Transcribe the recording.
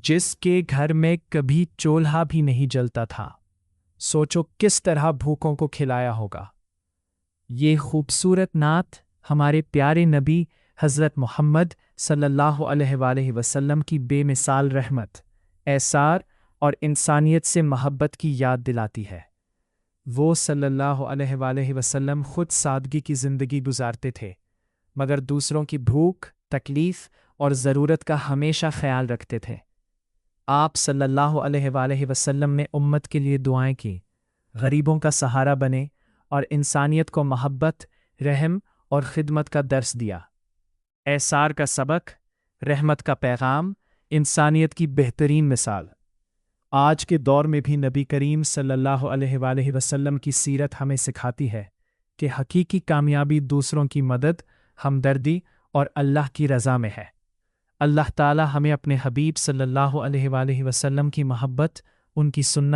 جس کے گھر میں کبھی چولہا بھی نہیں جلتا تھا، سوچو کس طرح بھوکوں کو کھلایا ہوگا۔ یہ خوبصورت نعت ہمارے پیارے نبی حضرت محمد صلی اللہ علیہ وآلہ وسلم کی بے مثال رحمت، ایثار اور انسانیت سے محبت کی یاد دلاتی ہے۔ وہ صلی اللہ علیہ وآلہ وسلم خود سادگی کی زندگی گزارتے تھے، مگر دوسروں کی بھوک، تکلیف اور ضرورت کا ہمیشہ خیال رکھتے تھے۔ آپ صلی اللہ علیہ وآلہ وسلم نے امت کے لیے دعائیں کی، غریبوں کا سہارا بنے اور انسانیت کو محبت، رحم اور خدمت کا درس دیا۔ ایثار کا سبق، رحمت کا پیغام، انسانیت کی بہترین مثال۔ آج کے دور میں بھی نبی کریم صلی اللہ علیہ وآلہ وسلم کی سیرت ہمیں سکھاتی ہے کہ حقیقی کامیابی دوسروں کی مدد، ہمدردی اور اللہ کی رضا میں ہے۔ اللہ تعالی ہمیں اپنے حبیب صلی اللہ علیہ وآلہ وسلم کی محبت، ان کی سنت